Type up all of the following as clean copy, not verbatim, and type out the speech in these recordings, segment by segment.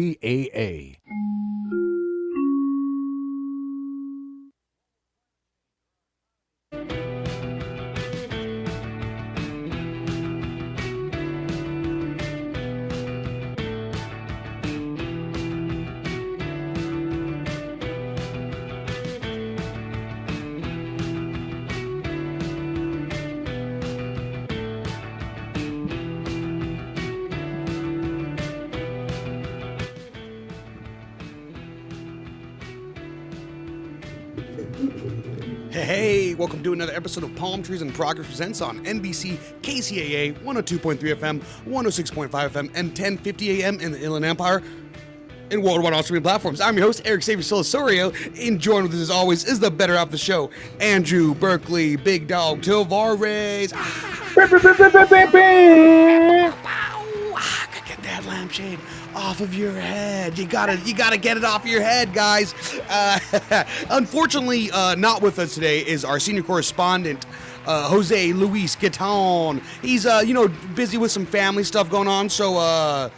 AA. Hey, welcome to another episode of Palmtrees and Progress Presents on NBC KCAA 102.3 FM, 106.5 FM, and 1050 AM in the Inland Empire and worldwide on streaming platforms. I'm your host, Erick Osario, and joined with us as always is the better half of the show, Andrew Berkeley, Big Dog Tavares. Get that lampshade off of your head. You gotta get it off of your head, guys. Unfortunately, not with us today is our senior correspondent, Jose Luis Gaton. He's busy with some family stuff going on, so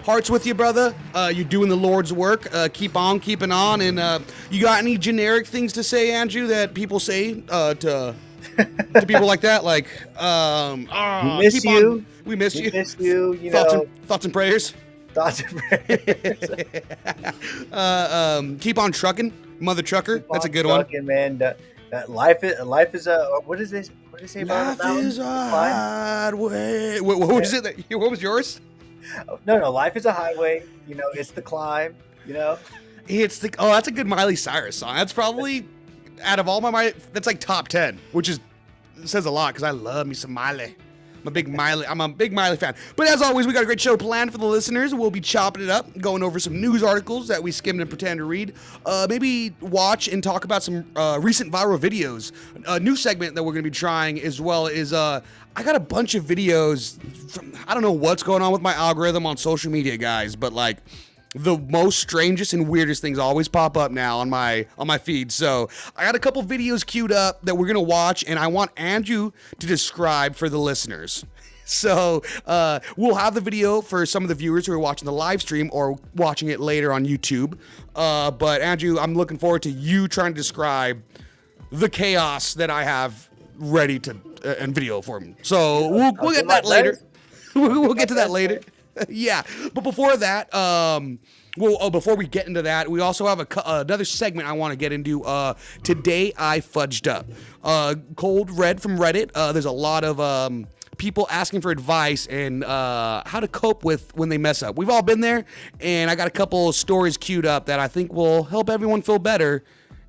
hearts with you, brother. You're doing the Lord's work. Keep on keeping on. And you got any generic things to say, Andrew, that people say to people like that? Like, we miss you. We miss you. Miss you. Thoughts and prayers. Thoughts and prayers. Keep on trucking, mother trucker. That's a good trucking, one. Man, life is a. What is this? What do they say about life is a highway. What was it? What was yours? No. Life is a highway. It's the climb. It's the. Oh, that's a good Miley Cyrus song. That's probably out of all my. That's like top 10, which says a lot because I love me some Miley. I'm a big Miley fan. But as always, we got a great show planned for the listeners. We'll be chopping it up, going over some news articles that we skimmed and pretend to read. Maybe watch and talk about some recent viral videos. A new segment that we're going to be trying as well is I got a bunch of videos from, I don't know what's going on with my algorithm on social media, guys, but like the most strangest and weirdest things always pop up now on my feed. So I got a couple videos queued up that we're gonna watch, and I want Andrew to describe for the listeners. So we'll have the video for some of the viewers who are watching the live stream or watching it later on YouTube. But Andrew, I'm looking forward to you trying to describe the chaos that I have ready to and video for me. So we'll get that later. We'll get to that later. Yeah, but before that, before we get into that, we also have another segment I want to get into. Today I fudged up. Cold Red from Reddit. There's a lot of people asking for advice and how to cope with when they mess up. We've all been there, and I got a couple stories queued up that I think will help everyone feel better.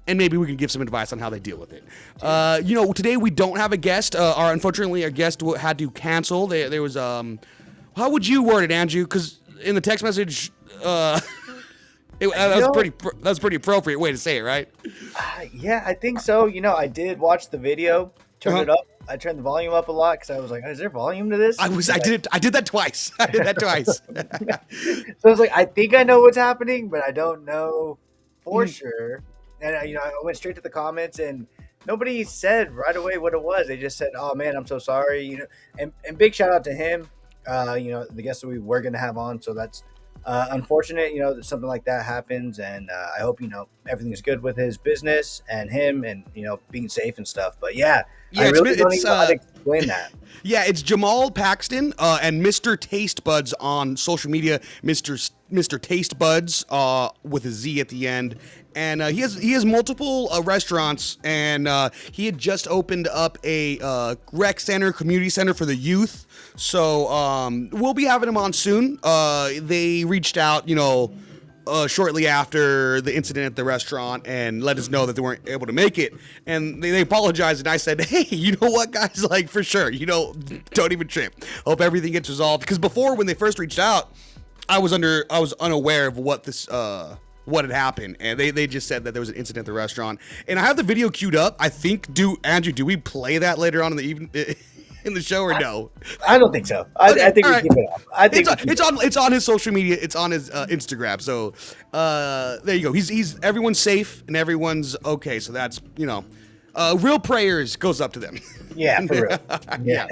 And maybe we can give some advice on how they deal with it. Today we don't have a guest. Unfortunately, our guest had to cancel. There was how would you word it, Andrew? Because in the text message, that was pretty appropriate way to say it, right? Yeah, I think so. I did watch the video, turned it up. I turned the volume up a lot because I was like, "Is there volume to this?" I did that twice. So I was like, I think I know what's happening, but I don't know for sure. And I went straight to the comments, and nobody said right away what it was. They just said, "Oh man, I'm so sorry." And big shout out to him. The guests that we were going to have on. So that's unfortunate, that something like that happens. And I hope, everything's good with his business and him and, being safe and stuff. But I really don't even know how to explain that. Yeah, it's Jamal Paxton and Mr. Taste Buds on social media. Mr. Taste Buds with a Z at the end. And he has multiple restaurants, and he had just opened up a rec center, community center for the youth. So we'll be having him on soon. They reached out, shortly after the incident at the restaurant and let us know that they weren't able to make it. And they apologized, and I said, hey, you know what, guys? Like, for sure, don't even trip. Hope everything gets resolved. Because before, when they first reached out, I was unaware of what had happened, and they just said that there was an incident at the restaurant. And I have the video queued up. I think, Andrew, do we play that later on in the evening in the show or no? I don't think so. I think we keep it up. I think it's on his social media. It's on his Instagram. So there you go. He's everyone's safe and everyone's okay. So that's real prayers goes up to them. Yeah, for real. Yeah.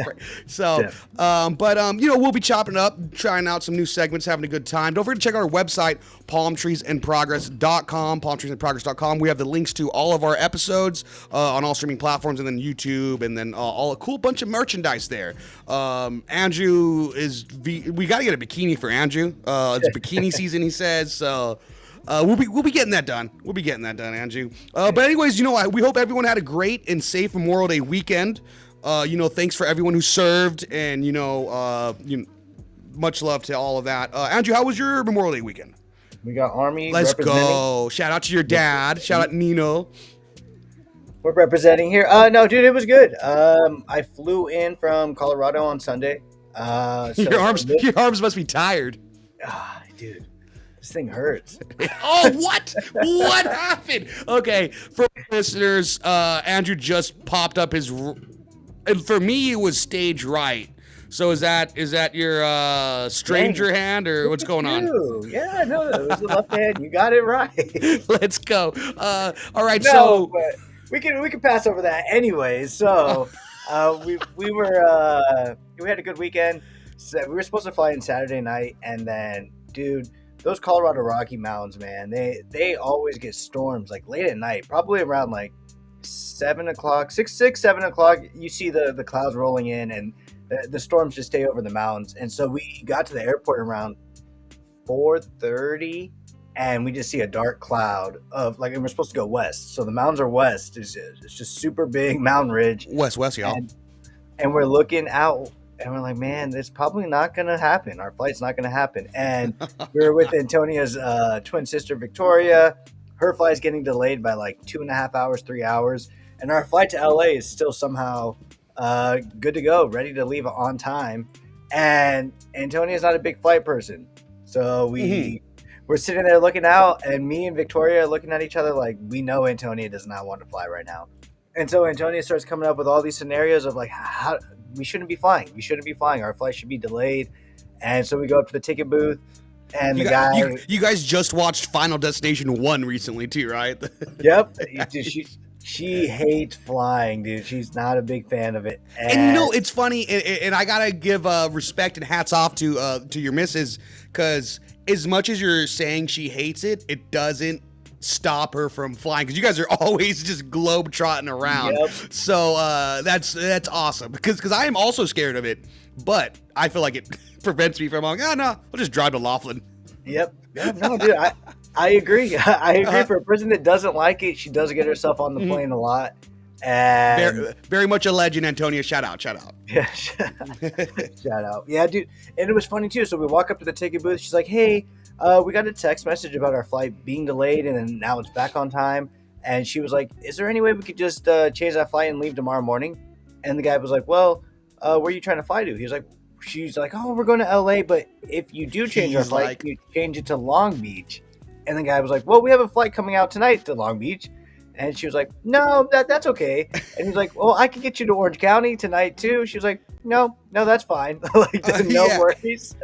So, we'll be chopping up, trying out some new segments, having a good time. Don't forget to check out our website, palmtreesandprogress.com, palmtreesandprogress.com. We have the links to all of our episodes on all streaming platforms, and then YouTube, and then all a cool bunch of merchandise there. Andrew we got to get a bikini for Andrew. It's bikini season, he says. So. We'll be getting that done. We'll be getting that done, Andrew. But anyways, we hope everyone had a great and safe Memorial Day weekend. Thanks for everyone who served, and much love to all of that. Andrew, how was your Memorial Day weekend? We got Army. Let's go. Shout out to your dad. Shout out Nino. We're representing here. No, dude, it was good. I flew in from Colorado on Sunday. Your arms must be tired. Dude. This thing hurts. Oh, what? What happened? Okay, for listeners, Andrew just popped up his, and for me, it was stage right. So is that your stranger hand, or what's going on? Yeah, no, it was the left hand. You got it right. Let's go. All right, but we can pass over that anyways. So we had a good weekend. So we were supposed to fly in Saturday night, and then, dude. Those Colorado Rocky Mountains, man, they always get storms like late at night, probably around like 7 o'clock, 7 o'clock. You see the clouds rolling in, and the storms just stay over the mountains. And so we got to the airport around 4:30, and we just see a dark cloud of and we're supposed to go west. So the mountains are west. It's just super big mountain ridge. West, y'all. And we're looking out. And we're like, man, it's probably not going to happen. Our flight's not going to happen. And we were with Antonia's twin sister, Victoria. Her flight's getting delayed by like 2.5 hours, 3 hours. And our flight to LA is still somehow good to go, ready to leave on time. And Antonia's not a big flight person. So we're sitting there looking out, and me and Victoria are looking at each other like, we know Antonia does not want to fly right now. And so Antonia starts coming up with all these scenarios of like, how we shouldn't be flying. We shouldn't be flying. Our flight should be delayed. And so we go up to the ticket booth, and you guys just watched Final Destination 1 recently too, right? Yep. She hates flying, dude. She's not a big fan of it. And it's funny, and I gotta give respect and hats off to your missus, because as much as you're saying she hates it, it doesn't stop her from flying, because you guys are always just globe trotting around. Yep. So that's awesome, because I am also scared of it, but I feel like it prevents me from like, no, I'll just drive to Laughlin. Yep. Yeah, no, dude, I agree. I agree. For a person that doesn't like it, she does get herself on the plane a lot. And very much a legend, Antonia. Shout out. Yeah, shout out. Yeah, dude. And it was funny too. So we walk up to the ticket booth. She's like, hey, we got a text message about our flight being delayed, and then now it's back on time. And she was like, is there any way we could just change that flight and leave tomorrow morning? And the guy was like, well, where are you trying to fly to? She's like, oh, we're going to LA, but if you do change our flight, you change it to Long Beach. And the guy was like, well, we have a flight coming out tonight to Long Beach. And she was like, no, that's okay. And he's like, well, I can get you to Orange County tonight too. She was like, no, that's fine. No worries.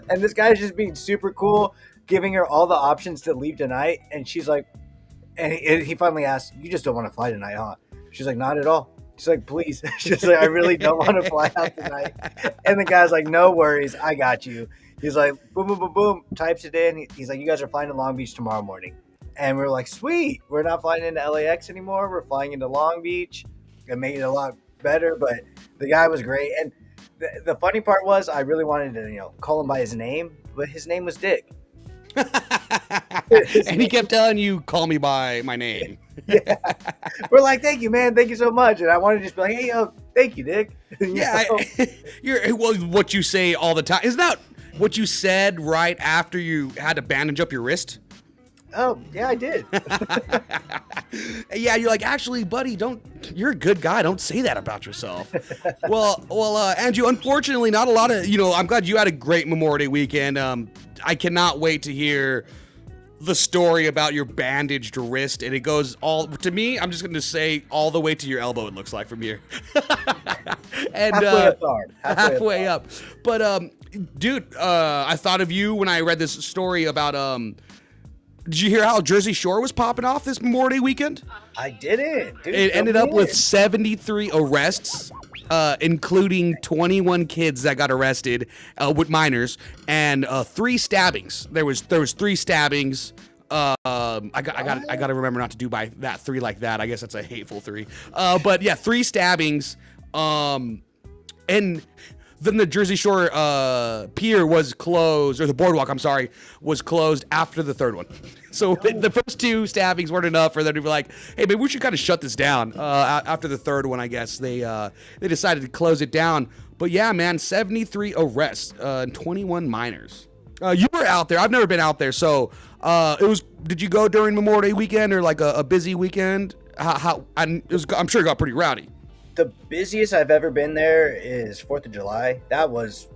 And this guy's just being super cool, giving her all the options to leave tonight. And she's like, and he finally asked, you just don't want to fly tonight, huh? She's like, not at all. She's like, please. She's like, I really don't want to fly out tonight. And the guy's like, no worries, I got you. He's like, boom, boom, boom, boom, types it in. He's like, you guys are flying to Long Beach tomorrow morning. And we're like, sweet. We're not flying into LAX anymore. We're flying into Long Beach. It made it a lot better, but the guy was great. And the funny part was, I really wanted to, call him by his name, but his name was Dick. And he kept telling you, call me by my name. Yeah. We're like, thank you, man. Thank you so much. And I wanted to just be like, hey, thank you, Dick. Yeah. What you say all the time. Isn't that what you said right after you had to bandage up your wrist? Oh, yeah, I did. Yeah, you're like, actually, buddy, you're a good guy. Don't say that about yourself. Well, Andrew, unfortunately, not a lot of, I'm glad you had a great Memorial Day weekend. I cannot wait to hear the story about your bandaged wrist, and it goes to me, I'm just going to say all the way to your elbow, it looks like from here. And halfway up. But, dude, I thought of you when I read this story about, Did you hear how Jersey Shore was popping off this Memorial Day weekend? I didn't. Dude, It ended up with 73 arrests, including 21 kids that got arrested with minors, and 3 stabbings. There was 3 stabbings. I got to remember not to do by that 3 like that. I guess that's a hateful 3. But yeah, 3 stabbings. And then the Jersey Shore pier was closed, or the boardwalk, I'm sorry, was closed after the 3rd one. So the first 2 stabbings weren't enough for them to be like, hey, maybe we should kind of shut this down. After the 3rd one, I guess they decided to close it down. But yeah, man, 73 arrests and 21 minors. You were out there. I've never been out there. So did you go during Memorial Day weekend or like a busy weekend? I'm sure it got pretty rowdy. The busiest I've ever been there is 4th of July. That was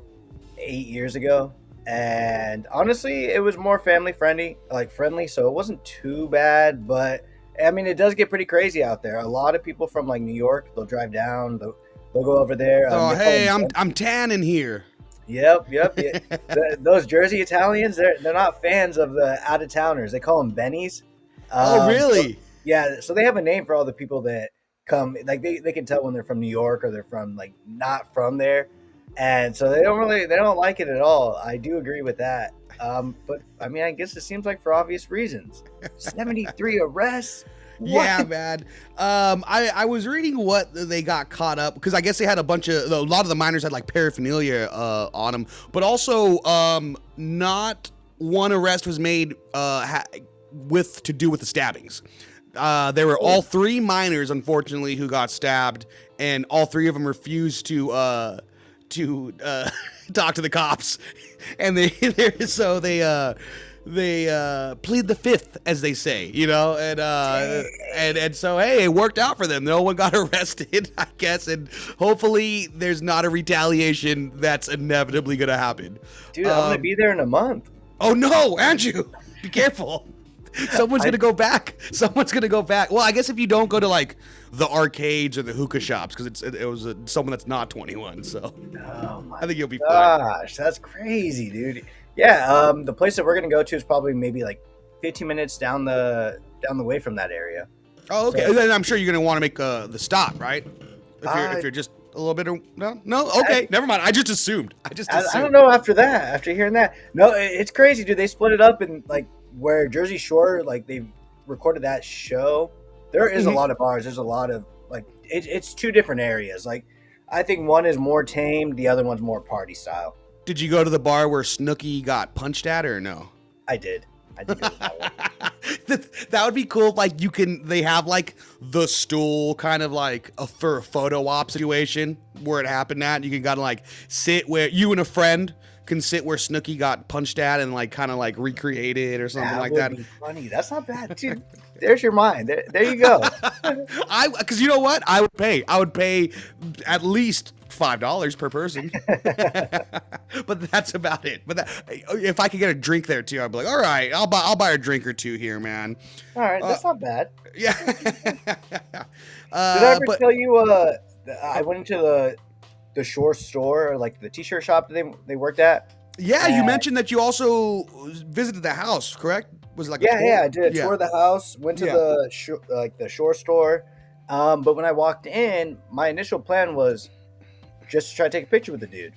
8 years ago. And honestly, it was more family friendly, so it wasn't too bad. But I mean, it does get pretty crazy out there. A lot of people from like New York, they'll drive down, they'll go over there. Hey, I'm tanning here. Yep. Yeah. Those Jersey Italians, they're not fans of the out of towners. They call them bennies. Oh, really? So they have a name for all the people that come. Like they can tell when they're from New York or they're from like not from there. And so they don't like it at all. I do agree with that. But I mean, I guess it seems like for obvious reasons. 73 arrests. What? Yeah, man. I was reading what they got caught up because I guess they had a lot of the minors had like paraphernalia on them, but also not one arrest was made to do with the stabbings. There were all 3 minors, unfortunately, who got stabbed, and all 3 of them refused to talk to the cops, and they plead the 5th, as they say, and so hey, it worked out for them. No one got arrested, I guess, and hopefully there's not a retaliation that's inevitably gonna happen. Dude, I'm gonna be there in a month. Oh no, Andrew, be careful. Someone's gonna go back. Well, I guess if you don't go to like the arcades or the hookah shops, because it was someone that's not 21. So I think you'll be fine. Gosh, that's crazy, dude. Yeah, the place that we're gonna go to is probably maybe like 15 minutes down the way from that area. Oh, okay. So, then I'm sure you're gonna want to make the stop, right? If you're just a little bit no. Okay, never mind. I just assumed. I don't know after hearing that. No, it's crazy, dude. They split it up in like where Jersey Shore, like they recorded that show. There is a lot of bars. There's a lot of like it's 2 different areas. Like I think one is more tame, the other one's more party style. Did you go to the bar where Snooki got punched at, or no? I did go to that one. That would be cool. Like they have like the stool kind of like for a photo op situation where it happened at. You can kind of like sit where you and a friend can sit where Snooki got punched at and like kind of like recreate it or something like that. That would be funny. That's not bad, dude. There's your mind. There you go. Because you know what? I would pay at least $5 per person. But that's about it. But if I could get a drink there too, I'd be like, all right, I'll buy a drink or 2 here, man. All right, that's not bad. Yeah. Did I ever tell you I went into the Shore store, or like the t-shirt shop that they worked at? Yeah, you mentioned that you also visited the house, correct? Was it like I did a tour of the house, went to the Shore store. But when I walked in, my initial plan was just to try to take a picture with the dude,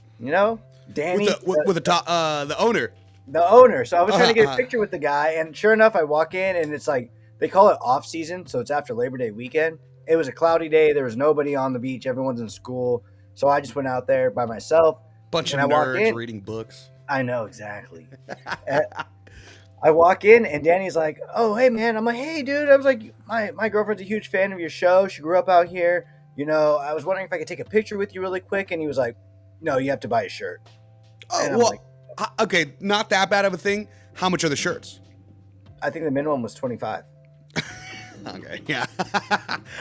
Danny, with the owner. The owner. So I was trying to get a picture with the guy, and sure enough, I walk in and it's like they call it off season, so it's after Labor Day weekend. It was a cloudy day. There was nobody on the beach. Everyone's in school. So I just went out there by myself. Bunch of nerds reading books. I know, exactly. I walk in and Danny's like, "Oh, hey, man." I'm like, "Hey, dude." I was like, my girlfriend's a huge fan of your show. She grew up out here. I was wondering if I could take a picture with you really quick. And he was like, "No, you have to buy a shirt." Oh, well, okay. Not that bad of a thing. How much are the shirts? I think the minimum was $25. Okay. Yeah.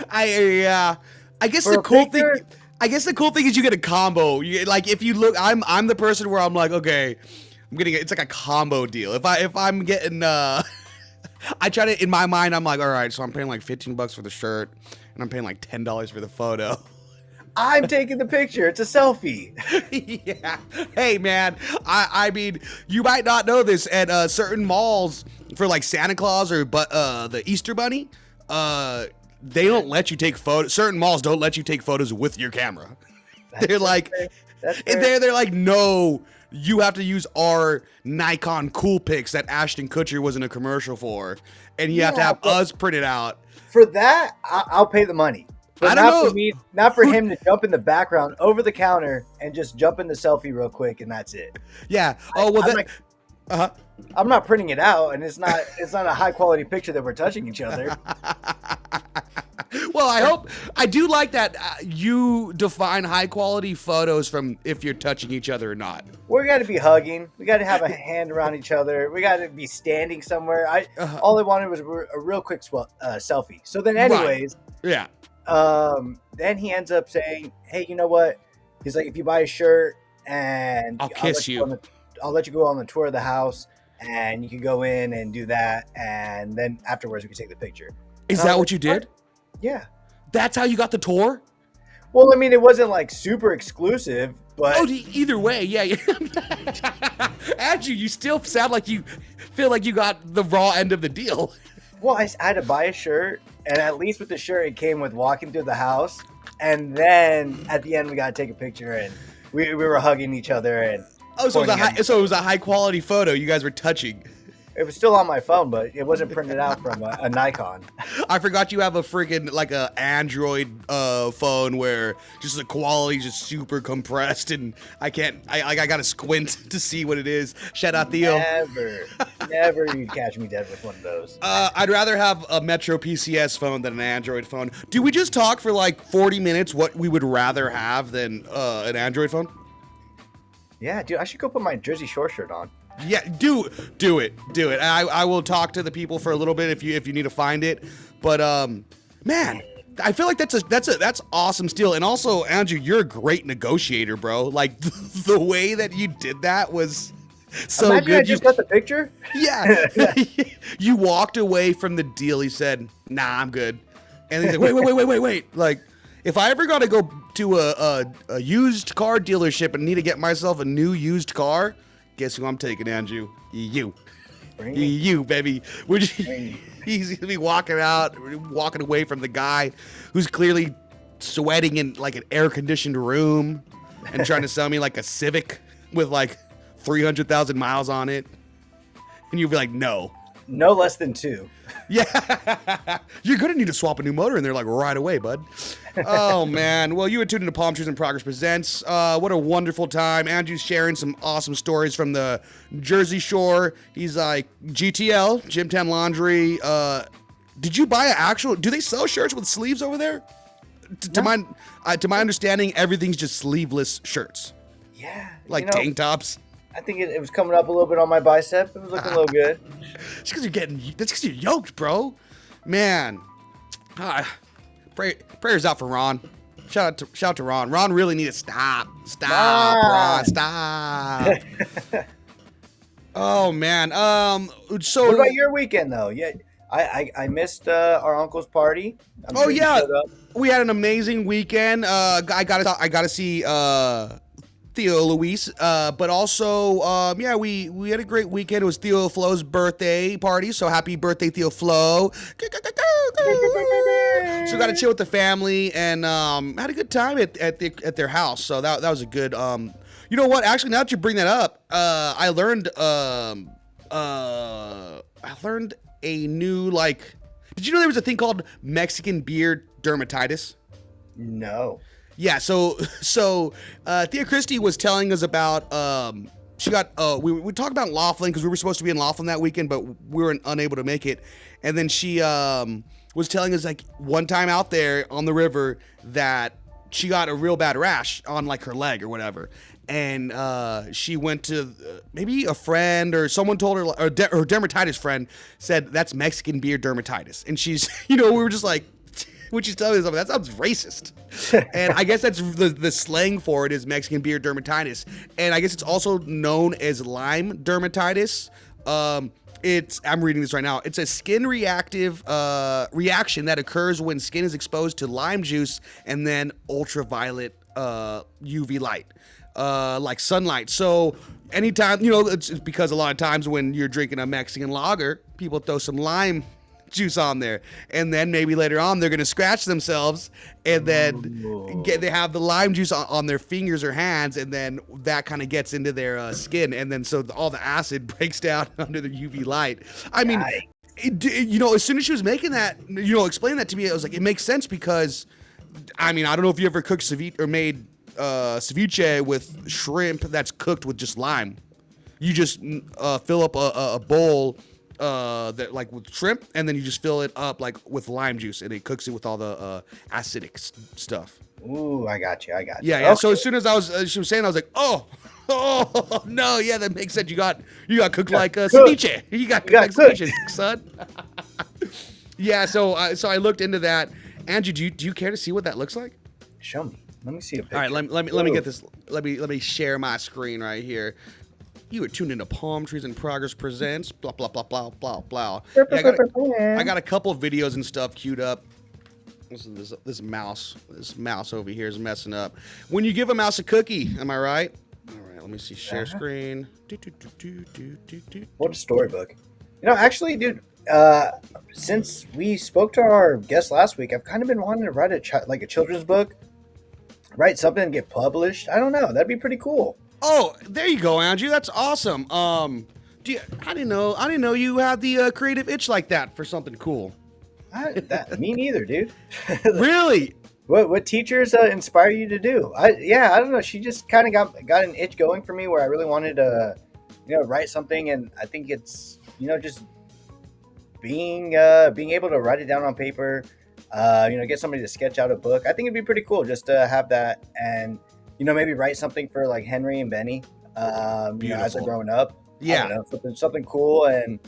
I guess the cool thing... I guess the cool thing is you get a combo. Like if you look, I'm the person where I'm like, okay, I'm getting it's like a combo deal. If I'm getting, I try to in my mind I'm like, all right, so I'm paying like $15 for the shirt, and I'm paying like $10 for the photo. I'm taking the picture. It's a selfie. Yeah. Hey, man. I mean, you might not know this at certain malls for like Santa Claus or the Easter Bunny. They don't let you take photos. Certain malls don't let you take photos with your camera. They're like, they're like, no, you have to use our Nikon Coolpix that Ashton Kutcher was in a commercial for, and you have to have us print it out. For that, I'll pay the money. But I don't know. For me, not for him to jump in the background over the counter and just jump in the selfie real quick, and that's it. Yeah. Oh well, I'm not printing it out, and it's not a high quality picture that we're touching each other. Well, I do like that you define high quality photos from if you're touching each other or not. We got to be hugging. We got to have a hand around each other. We got to be standing somewhere. All I wanted was a real quick selfie. So then, anyways, right. then he ends up saying, "Hey, you know what?" He's like, "If you buy a shirt, and I'll kiss you. I'll let you go on the tour of the house, and you can go in and do that, and then afterwards we can take the picture." Is that what you did? Yeah. That's how you got the tour? Well, I mean, it wasn't like super exclusive, but either way, yeah. Andrew, you still sound like you feel like you got the raw end of the deal. Well, I had to buy a shirt, and at least with the shirt, it came with walking through the house, and then at the end we got to take a picture, and we were hugging each other, and so it was a high quality photo. You guys were touching. It was still on my phone, but it wasn't printed out from a Nikon. I forgot you have a freaking like a Android phone where just the quality is just super compressed, and I gotta squint to see what it is. Shout out Theo. Never you'd catch me dead with one of those. I'd rather have a Metro PCS phone than an Android phone. Do we just talk for like 40 minutes what we would rather have than an Android phone? Yeah, dude, I should go put my Jersey Shore shirt on. Yeah, do it. I will talk to the people for a little bit if you need to find it. But man, I feel like that's awesome steal. And also, Andrew, you're a great negotiator, bro. Like the way that you did that was so Imagine good. I just got the picture. Yeah. You walked away from the deal. He said, "Nah, I'm good." And he's like, "Wait. Like, if I ever got to go to a used car dealership and need to get myself a new used car, guess who I'm taking, Andrew? You, baby." He's gonna be walking away from the guy who's clearly sweating in like an air-conditioned room and trying to sell me like a Civic with like 300,000 miles on it, and you'd be like, no less than 2. Yeah. You're gonna need to swap a new motor in there like right away, bud. Oh man. Well, you were tuned into Palmtrees in Progress Presents. What a wonderful time. Andrew's sharing some awesome stories from the Jersey Shore. He's like, GTL, Gymtown Laundry. Did you buy do they sell shirts with sleeves over there? To my understanding, everything's just sleeveless shirts. Yeah. Like tank tops. I think it was coming up a little bit on my bicep. It was looking a little good. It's because that's because you're yoked, bro. Man. Prayers out for Ron. Shout out to Ron. Ron really need to stop. Ron, stop. Oh man. So what about your weekend though? Yeah, I missed our uncle's party. We had an amazing weekend. I gotta see Theo Luis, but also we had a great weekend. It was Theo Flo's birthday party, so happy birthday, Theo Flo. So got to chill with the family and had a good time at their house. So that was a good. You know what? Actually, now that you bring that up, I learned a new Did you know there was a thing called Mexican beer dermatitis? No. Yeah, so Thea Christie was telling us about she got we talked about Laughlin because we were supposed to be in Laughlin that weekend, but we were unable to make it. And then she was telling us like one time out there on the river that she got a real bad rash on like her leg or whatever. And she went to maybe a friend or someone told her, or her dermatitis friend said that's Mexican beer dermatitis. And she's, we were just like, when she's telling us something, that sounds racist. And I guess that's the slang for it is Mexican beer dermatitis. And I guess it's also known as Lyme dermatitis. I'm reading this right now. It's a skin reactive reaction that occurs when skin is exposed to lime juice and then ultraviolet UV light, like sunlight. So anytime, it's because a lot of times when you're drinking a Mexican lager, people throw some lime juice on there, and then maybe later on they're gonna scratch themselves, and then they have the lime juice on their fingers or hands, and then that kind of gets into their skin, and then so all the acid breaks down under the UV light. I mean, as soon as she was making that, explaining that to me, I was like, it makes sense because, I mean, I don't know if you ever cooked ceviche or made ceviche with shrimp that's cooked with just lime. You just fill up a bowl that like with shrimp, and then you just fill it up like with lime juice, and it cooks it with all the acidic stuff. Ooh, I got you. Yeah. Okay. So as soon as she was saying, I was like, oh no, yeah, that makes sense. You got cooked like ceviche. You got cooked like ceviche, son. Yeah. So I looked into that. Andrew, do you care to see what that looks like? Show me. Let me see a picture. All right, let me get this. Let me share my screen right here. You are tuned into Palmtrees in Progress presents blah blah blah blah blah blah. Yeah, I got a couple of videos and stuff queued up. This mouse over here is messing up. When you give a mouse a cookie, am I right? All right, let me see. Share screen. What a storybook. Actually, dude. Since we spoke to our guest last week, I've kind of been wanting to write a children's book, write something and get published. I don't know. That'd be pretty cool. Oh, there you go, Andrew. That's awesome. I didn't know you had the creative itch like that for something cool. Me neither, dude. Really? What teachers inspire you to do? I don't know. She just kind of got an itch going for me where I really wanted to, write something, and I think it's, just being able to write it down on paper, get somebody to sketch out a book. I think it'd be pretty cool just to have that, and maybe write something for like Henry and Benny, as they're growing up. Yeah, I don't know, something cool, and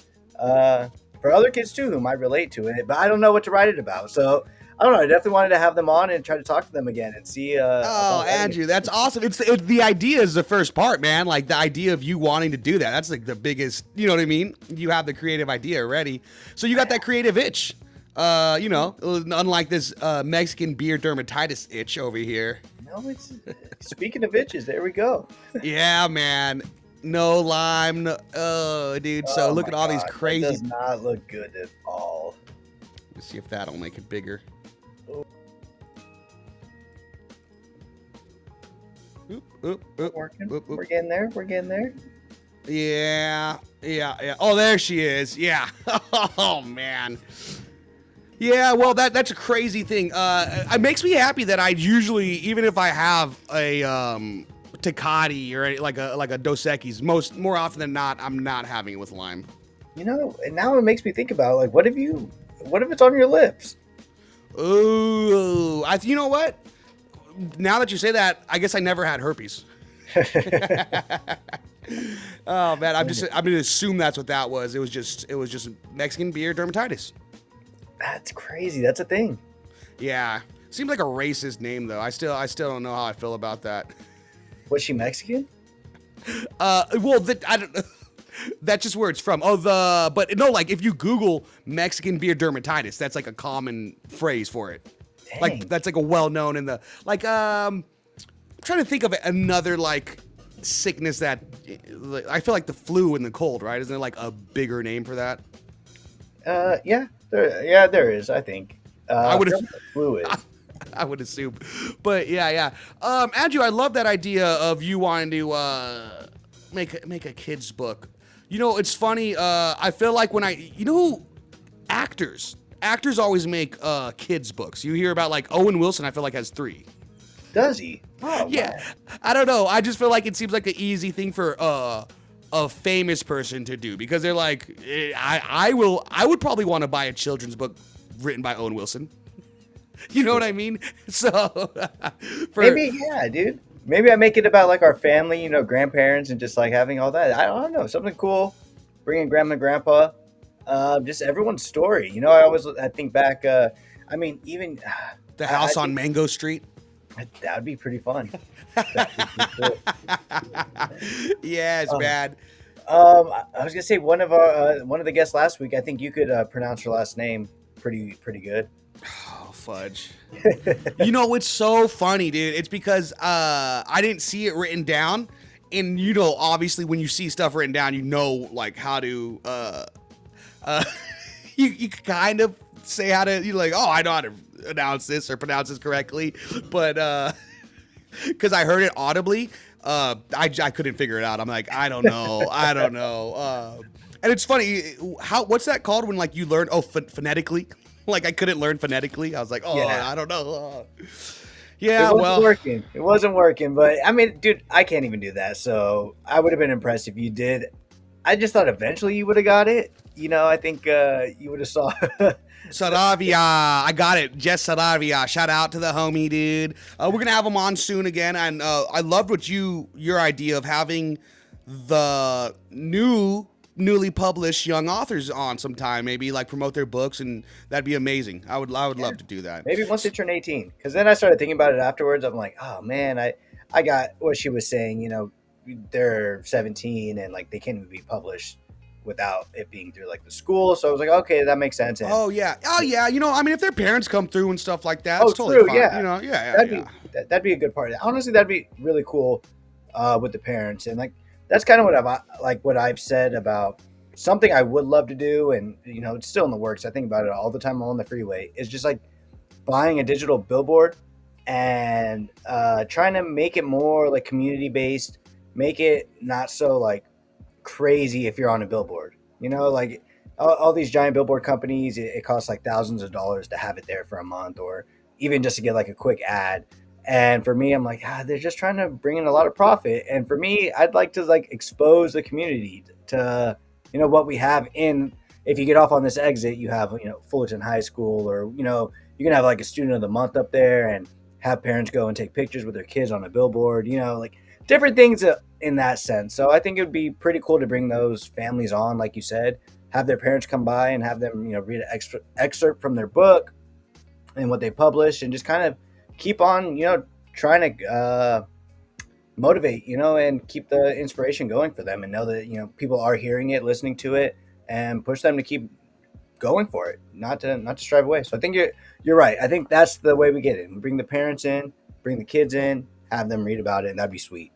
for other kids too who might relate to it. But I don't know what to write it about, so I don't know. I definitely wanted to have them on and try to talk to them again and see. Andrew, that's awesome. It's the idea is the first part, man. Like the idea of you wanting to do that. That's like the biggest. You know what I mean? You have the creative idea already, so you got that creative itch. Unlike this Mexican beer dermatitis itch over here. No, it's speaking of itches, there we go. Yeah, man. No lime. No, dude. So look at all these crazy. That does not look good at all. Let's see if that'll make it bigger. We're getting there. We're getting there. Yeah. Oh, there she is. Yeah. Oh man. Yeah, well, that's a crazy thing. It makes me happy that I usually, even if I have a Tecate or like a Dos Equis, more often than not, I'm not having it with lime. And now it makes me think about like, what if it's on your lips? Ooh, you know what? Now that you say that, I guess I never had herpes. Oh man, I'm gonna assume that's what that was. It was just Mexican beer dermatitis. That's crazy. That's a thing. Yeah. Seems like a racist name though. I still don't know how I feel about that. Was she Mexican? Well, I don't. That's just where it's from. But no, like if you Google Mexican beer dermatitis, that's like a common phrase for it. Dang. Like that's like a well-known in the like. I'm trying to think of another like sickness that I feel like the flu and the cold, right? Isn't there like a bigger name for that? Yeah. There is. I think. I would flu is. I would assume, but yeah. Andrew, I love that idea of you wanting to make a kid's book. It's funny. I feel like when actors always make kids books. You hear about like Owen Wilson. I feel like has 3. Does he? Oh, yeah. wow. I don't know. I just feel like it seems like the easy thing for a famous person to do because they're like, I would probably want to buy a children's book written by Owen Wilson. You know what I mean? So maybe, yeah, dude. Maybe I make it about like our family, grandparents, and just like having all that. I don't know, something cool. Bringing grandma and grandpa, just everyone's story. I think back. Even the house on Mango Street. That would be pretty fun. Yeah, it's bad. I was gonna say one of the guests last week. I think you could pronounce her last name pretty good. Oh, fudge. You know, it's so funny, dude. It's because I didn't see it written down. And you know, obviously when you see stuff written down, you know like how to uh you kind of say how to you like, oh, I know how to announce this or pronounce this correctly. But because I heard it audibly, I couldn't figure it out. I'm like, I don't know. I don't know. And it's funny, what's that called when like you learn phonetically? Like I couldn't learn phonetically. I was like, oh, Yeah. I don't know. It Yeah, wasn't well, working. It wasn't working. But I mean, dude, I can't even do that. So I would have been impressed if you did. I just thought eventually you would have got it. You know, I think you would have saw. Saravia, I got it. Jess Saravia. Shout out to the homie, dude. We're gonna have him on soon again, and I loved your idea of having the newly published young authors on sometime. Maybe like promote their books, and that'd be amazing. I would Yeah. love to do that. Maybe once they turn 18. Because then I started thinking about it afterwards. I'm like, oh man, I got what she was saying. You know, they're 17 and like they can't even be published without it being through like the school. So I was like, okay, that makes sense. And Oh yeah. You know, I mean, if their parents come through and stuff like that, oh, it's totally true, fine. yeah, You know, that'd yeah. be that'd be a good part. Honestly, that'd be really cool with the parents. And like that's kind of what I've said about something I would love to do, and you know, it's still in the works. I think about it all the time on the freeway. Is just like buying a digital billboard and trying to make it more like community based, make it not so like crazy if you're on a billboard. You know, like all these giant billboard companies, it costs like thousands of dollars to have it there for a month or even just to get like a quick ad. And for me, I'm like, they're just trying to bring in a lot of profit. And for me, I'd like to like expose the community to, you know, what we have in. If you get off on this exit, you have, you know, Fullerton High School, or you know, you can have like a student of the month up there and have parents go and take pictures with their kids on a billboard. You know, like different things in that sense. So I think it would be pretty cool to bring those families on, like you said, have their parents come by and have them, you know, read an extra excerpt from their book and what they publish, and just kind of keep on, you know, trying to motivate, you know, and keep the inspiration going for them, and know that, you know, people are hearing it, listening to it, and push them to keep going for it, not to strive away. So I think you're right. I think that's the way we get it. We bring the parents in, bring the kids in, have them read about it, and that'd be sweet.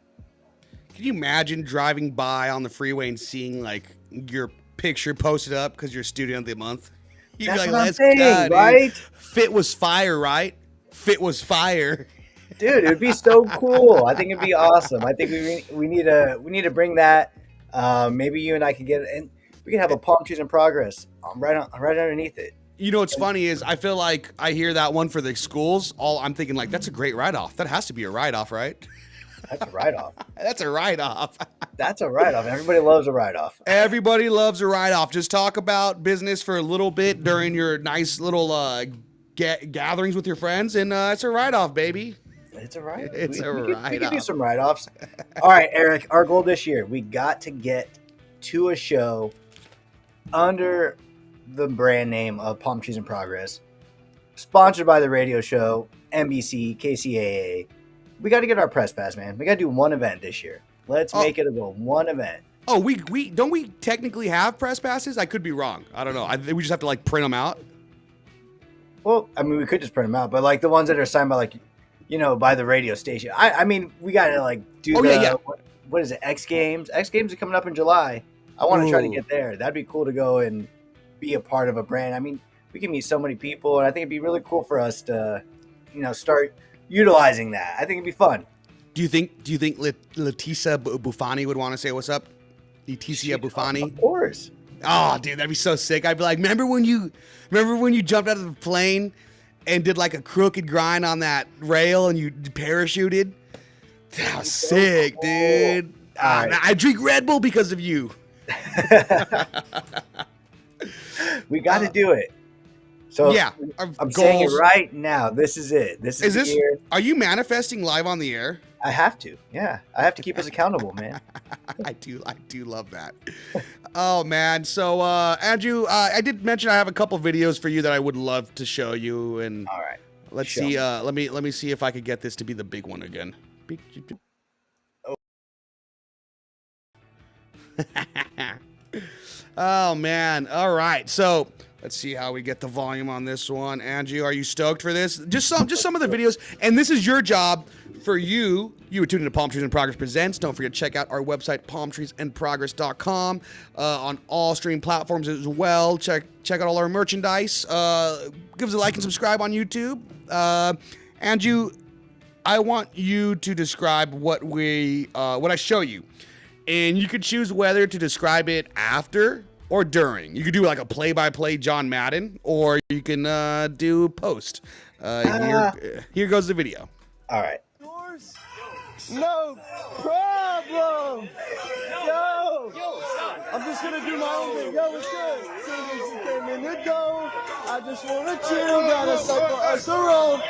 Can you imagine driving by on the freeway and seeing like your picture posted up because you're student of the month? You'd be That's like, what I'm let's saying, go, dude. right? Fit was fire, right? Fit was fire. Dude, it would be so cool. I think it'd be awesome. I think we need to bring that. Maybe you and I could get it, and we can have a palm trees in progress right underneath it. You know what's funny is I feel like I hear that one for the schools. All I'm thinking like that's a great write off. That has to be a write off, right? That's a write off. That's a write off. That's a write off. Everybody loves a write off. Everybody loves a write off. Just talk about business for a little bit during your nice little gatherings with your friends, and it's a write off, baby. It's a write off. It's a We write could do off. some write offs. All right, Eric. Our goal this year, we got to get to a show under the brand name of Palm Trees in Progress, sponsored by the radio show NBC KCAA. We got to get our press pass, man. We got to do one event this year. Let's make it a goal. One event. Oh, we don't we technically have press passes? I could be wrong. I don't know. We just have to like print them out. Well, I mean, we could just print them out, but like the ones that are signed by like, you know, by the radio station. I mean, we got to like do what is it? X Games. X Games are coming up in July. I want to try to get there. That'd be cool to go and be a part of a brand. I mean, we can meet so many people, and I think it'd be really cool for us to, you know, start utilizing that. I think it'd be fun. Do you think Letizia Buffani would want to say what's up? Letizia Buffani? Of course. Oh, dude, that'd be so sick. I'd be like, remember when you jumped out of the plane and did like a crooked grind on that rail and you parachuted? That was sick, dude. Right. I drink Red Bull because of you. We got to do it. So yeah, I'm saying it right now. This is it. This is the year. Are you manifesting live on the air? I have to. Yeah, I have to keep us accountable, man. I do love that. Oh man. So Andrew, I did mention I have a couple videos for you that I would love to show you, and all right, let's see. Let me see if I could get this to be the big one again. Oh man. All right. So let's see how we get the volume on this one. Angie, are you stoked for this? Just some of the videos. And this is your job for you. You were tuned into Palm Trees in Progress Presents. Don't forget to check out our website, palmtreesandprogress.com, on all stream platforms as well. Check out all our merchandise. Give us a like and subscribe on YouTube. Andrew, I want you to describe what I show you. And you could choose whether to describe it after or during. You could do like a play-by-play John Madden, or you can do post. Here goes the video. All right. No problem. Yo, I'm just gonna do my own thing. Yo, what's good? Soon as you came in the door, I just wanna chill. Got a sucker us to roll.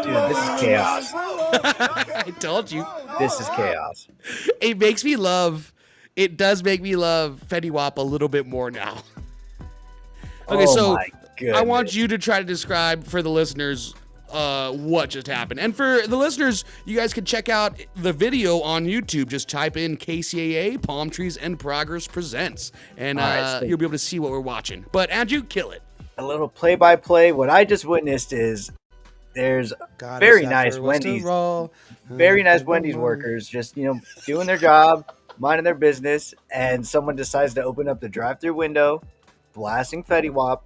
Dude, this is chaos. I told you. This is chaos. It does make me love Fetty Wap a little bit more now. Okay, so I want you to try to describe for the listeners what just happened. And for the listeners, you guys can check out the video on YouTube. Just type in KCAA, Palm Trees and Progress Presents, and you'll be able to see what we're watching. But Andrew, kill it. A little play-by-play. What I just witnessed is there's very nice Wendy's workers just, doing their job, minding their business, and someone decides to open up the drive-through window, blasting Fetty Wap,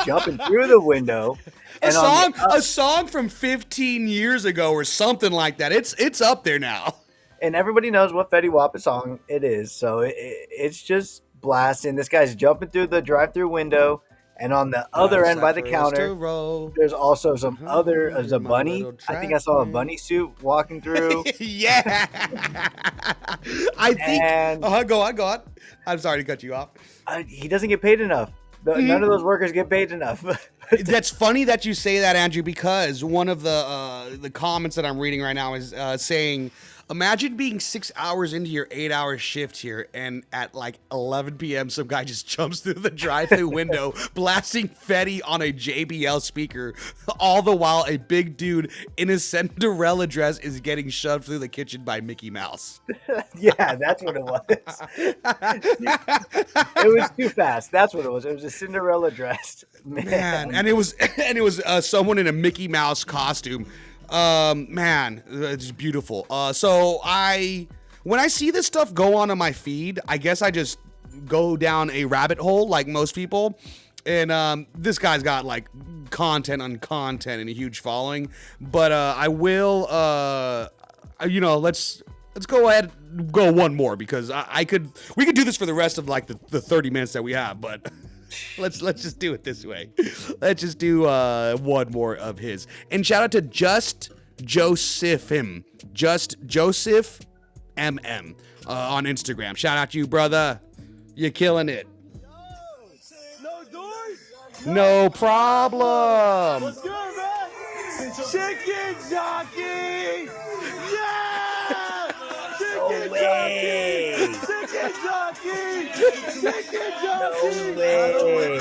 jumping through the window. And a song from 15 years ago or something like that. It's up there now. And everybody knows what Fetty Wap song it is. So it's just blasting. This guy's jumping through the drive-through window. And on the other end by the counter, there's also there's a bunny. I think I saw a bunny suit walking through. Yeah. I think. Go on. I'm sorry to cut you off. He doesn't get paid enough. None of those workers get paid enough. That's funny that you say that, Andrew, because one of the comments that I'm reading right now is saying, imagine being 6 hours into your 8-hour shift here, and at like 11 p.m., some guy just jumps through the drive-thru window, blasting Fetty on a JBL speaker, all the while a big dude in a Cinderella dress is getting shoved through the kitchen by Mickey Mouse. Yeah, that's what it was. It was too fast. That's what it was. It was a Cinderella dress. Man, and it was someone in a Mickey Mouse costume. Man, it's beautiful. So when I see this stuff go onto my feed, I guess I just go down a rabbit hole like most people. And this guy's got like content on content and a huge following. But I will, let's go ahead and go one more, because we could do this for the rest of like the 30 minutes that we have, but let's just do it this way. Let's just do one more of his. And shout out to Just Joseph MM on Instagram. Shout out to you, brother. You're killing it. No doors? No problem. What's good, man? Chicken jockey! Yeah! Chicken jockey! Chicken jockey! Chicken jockey! No way.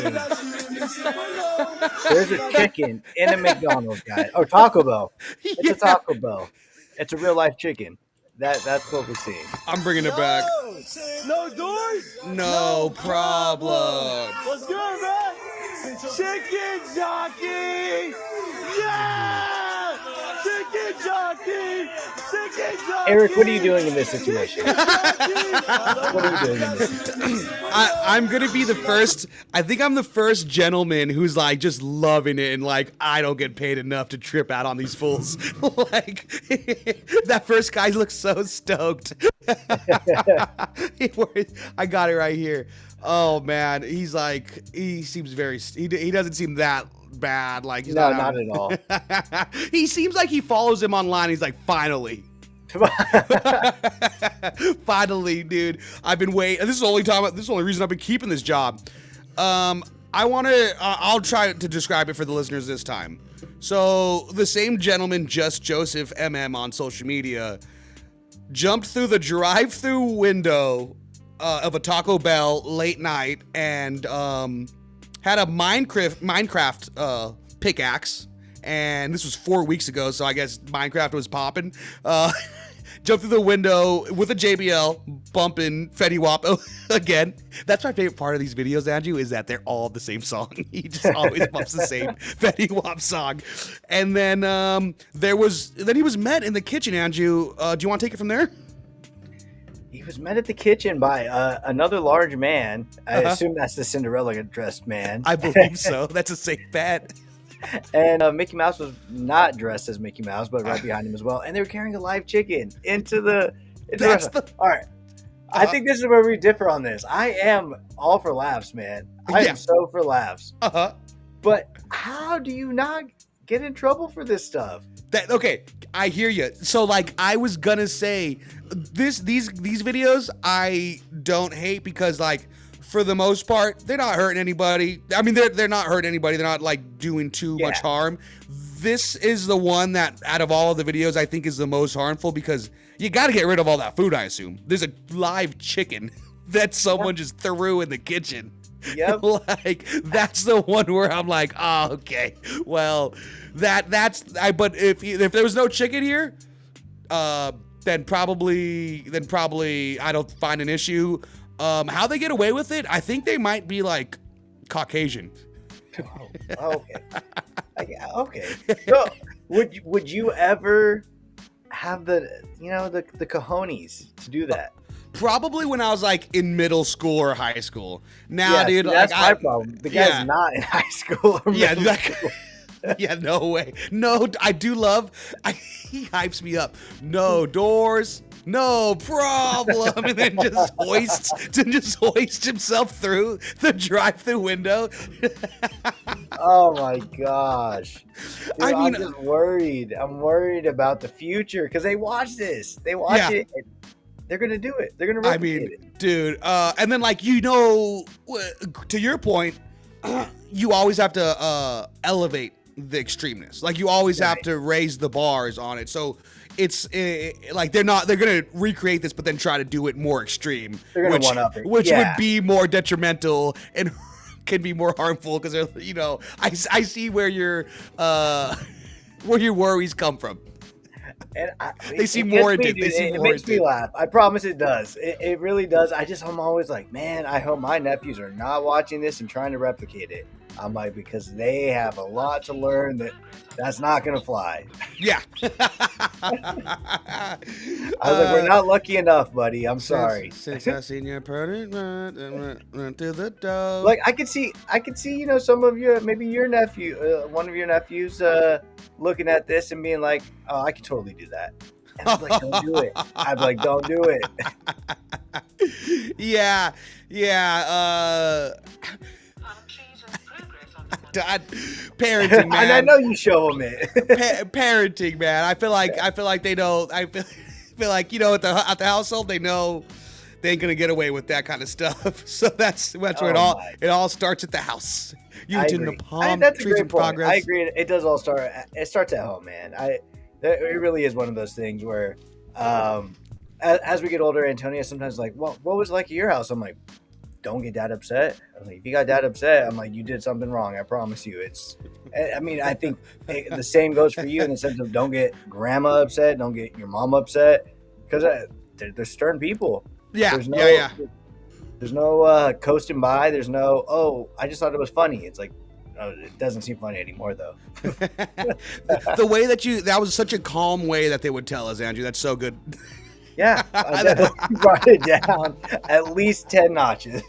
There's a chicken in a McDonald's, guy. Or Taco Bell. It's a Taco Bell. It's a real life chicken. That's what we're seeing. I'm bringing it back. No doors? No problem. What's good, man? Chicken jockey! Yeah! Chicken jockey! Chicken jockey! Eric, what are you doing in this situation? What are you doing in this situation? I'm gonna be the first. I think I'm the first gentleman who's like just loving it, and like I don't get paid enough to trip out on these fools. Like that first guy looks so stoked. I got it right here. Oh man, he seems very. He doesn't seem that bad. Like he's not at all. He seems like he follows him online. He's like, finally. Finally, dude. I've been waiting. This is the only reason I've been keeping this job. I'll try to describe it for the listeners this time. So the same gentleman, Just Joseph MM on social media, jumped through the drive-through window of a Taco Bell late night and had a Minecraft pickaxe. And this was 4 weeks ago, so I guess Minecraft was popping. jump through the window with a JBL, bumping Fetty Wap again. That's my favorite part of these videos, Andrew, is that they're all the same song. He just always bumps the same Fetty Wap song. And then he was met in the kitchen, Andrew. Do you want to take it from there? He was met at the kitchen by another large man. I assume that's the Cinderella dressed man. I believe so. That's a safe bet. And Mickey Mouse was not dressed as Mickey Mouse, but right behind him as well. And they were carrying a live chicken into the restaurant. All right. I think this is where we differ on this. I am all for laughs, man. I am so for laughs. But how do you not get in trouble for this stuff? Okay, I hear you. So like I was gonna say, these videos I don't hate because like for the most part they're not hurting anybody. I mean they're not hurting anybody. They're not like doing too much harm. This is the one that out of all of the videos I think is the most harmful because you got to get rid of all that food. I assume there's a live chicken that someone just threw in the kitchen. Yep. Like that's the one where I'm like, oh, okay, well. But if there was no chicken here, then probably I don't find an issue. How they get away with it? I think they might be like Caucasian. Oh, okay. Okay. So, would you ever have the cojones to do that? Probably when I was like in middle school or high school. Now, dude, that's my problem. The guy's not in high school or middle school. Yeah, no way. No, I do love. He hypes me up. No doors, no problem, and then just hoist himself through the drive-through window. Oh my gosh! Dude, I mean, I'm just worried. I'm worried about the future because they watch this. They watch it. And they're gonna do it. They're gonna replicate it. Dude. And then like to your point, you always have to elevate the extremeness. Like you always have to raise the bars on it. So it's like they're gonna recreate this but then try to do it more extreme, they're gonna one up it. Which would be more detrimental and can be more harmful because they're I see where your worries come from. And they seem warranted. It makes me laugh. I promise it does. It really does. I'm always like, man, I hope my nephews are not watching this and trying to replicate it. I'm like, because they have a lot to learn that's not going to fly. Yeah. I was like, we're not lucky enough, buddy. I'm sorry. Since I seen your party run to the door. Like I could see, some of your, maybe your nephew, one of your nephews, looking at this and being like, oh, I could totally do that. And I'm like, don't do it. I'm like, don't do it. Yeah. Parenting, man. And I know you show them it. Parenting, man. I feel like they know. I feel like at the household they know they ain't gonna get away with that kind of stuff. So that's where it all starts at the house. You in the Palmtrees in progress. I agree. It does all start. It starts at home, man. It really is one of those things where, as we get older, Antonia sometimes like, what was it like at your house? I'm like, don't get dad upset. I'm like, if you got dad upset, I'm like, you did something wrong. I promise you. I think the same goes for you in the sense of don't get grandma upset, don't get your mom upset, because they're stern people. Yeah, There's no coasting by. There's no, oh, I just thought it was funny. It's like, oh, it doesn't seem funny anymore, though. The way that was such a calm way that they would tell us, Andrew. That's so good. Yeah, I brought it down at least 10 notches.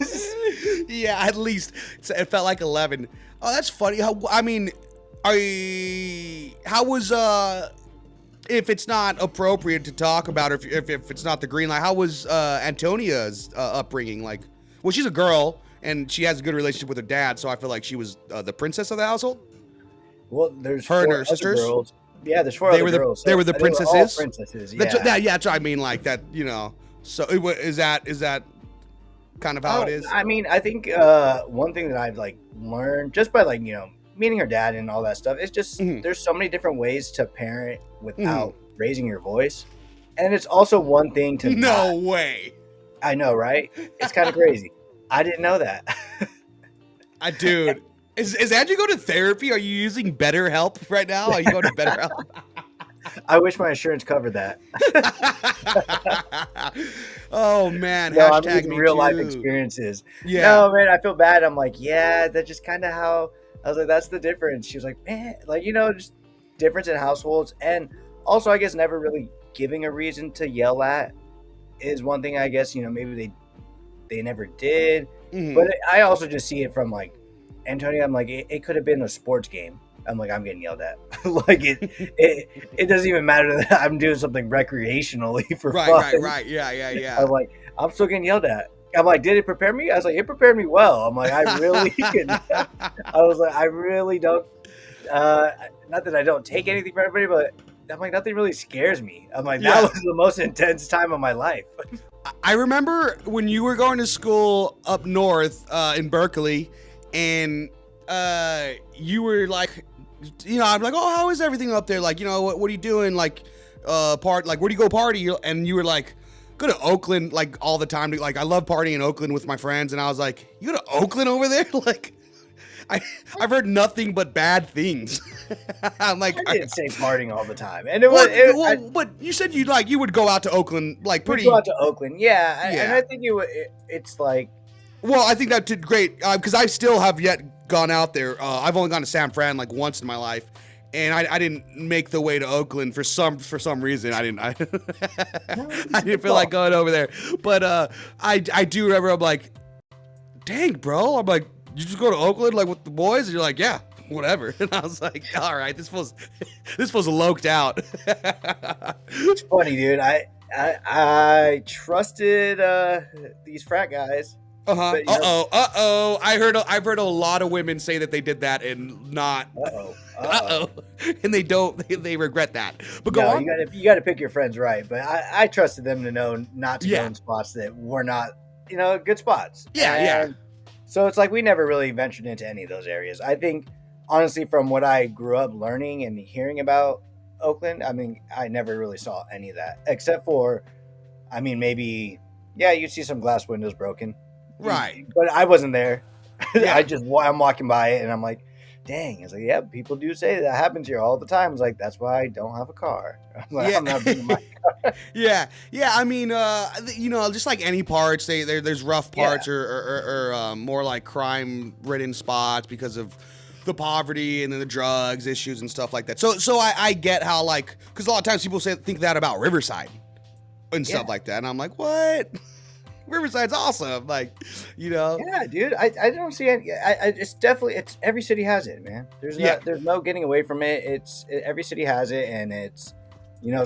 Yeah, at least. It felt like 11. Oh, that's funny. How was, if it's not appropriate to talk about, or if it's not the green light, how was Antonia's upbringing? Like, well, she's a girl, and she has a good relationship with her dad, so I feel like she was the princess of the household. Well, there's her and her sisters. Girls. Yeah, there's four other girls. They were the princesses. They were all princesses. Yeah, that's what I mean. Like that, So is that kind of how it is? I mean, I think one thing that I've like learned just by like meeting her dad and all that stuff, it's just there's so many different ways to parent without raising your voice, and it's also one thing to no way. I know, right? It's kind of crazy. I didn't know that. Dude. Is Andrew going to therapy? Are you using BetterHelp right now? Are you going to BetterHelp? I wish my insurance covered that. Oh man, No, I'm hashtag using me real life too. experiences. Yeah. No, man, I feel bad. I'm like, yeah, that's just kind of how I was like, that's the difference. She was like, man, like, just difference in households. And also, I guess never really giving a reason to yell at is one thing, I guess, maybe they never did. But Mhm. I also just see it from like Antonio. I'm like, it could have been a sports game. I'm like, I'm getting yelled at. Like it doesn't even matter that I'm doing something recreationally for Right, fun. right, right. Yeah, yeah, yeah. I'm like, I'm still getting yelled at. I'm like, did it prepare me? I was like, it prepared me well. I'm like, I really can. I was like, I really don't. Not that I don't take anything from everybody, but I'm like, nothing really scares me. I'm like, that Yeah. was the most intense time of my life. I remember when you were going to school up north in Berkeley, and you were like, I'm like, oh, how is everything up there? Like, what are you doing? Like, where do you go party? And you were like, go to Oakland like all the time. Like, I love partying in Oakland with my friends, and I was like, you go to Oakland over there? Like, I've heard nothing but bad things. I'm like, I didn't say partying all the time, and it was. but you said you would go out to Oakland like We go pretty. out to Oakland, yeah, and Yeah. I think it's like, Well, I think that did great because I still have yet gone out there. I've only gone to San Fran like once in my life, and I didn't make the way to Oakland for some reason. I didn't I didn't feel like going over there. But I do remember. I'm like, dang, bro. I'm like, you just go to Oakland like with the boys, and you're like, yeah, whatever. And I was like, all right, this was loked out. it's funny, dude. I trusted these frat guys. Uh-huh. But, you know- Uh-oh. I've heard a lot of women say that they did that and not. Uh-oh. And they don't. They regret that. But go No, on. you gotta pick your friends right. But I trusted them to know not to Yeah. go in spots that were not, good spots. Yeah. And so it's like we never really ventured into any of those areas. I think, honestly, from what I grew up learning and hearing about Oakland, I mean, I never really saw any of that except for, maybe, yeah, you'd see some glass windows broken. Right. But I wasn't there. Yeah. I'm walking by it and I'm like, dang. It's like, yeah, people do say that happens here all the time. It's like, that's why I don't have a car. I'm like, Yeah. I'm not bringing my Yeah. I mean, just like any parts, there's rough parts or more like crime-ridden spots because of the poverty and then the drugs issues and stuff like that. So I get how because a lot of times people think that about Riverside and stuff like that, and I'm like, what? Riverside's awesome, Yeah, dude. I don't see any. It's definitely every city has it, man. There's no getting away from it. Every city has it, and it's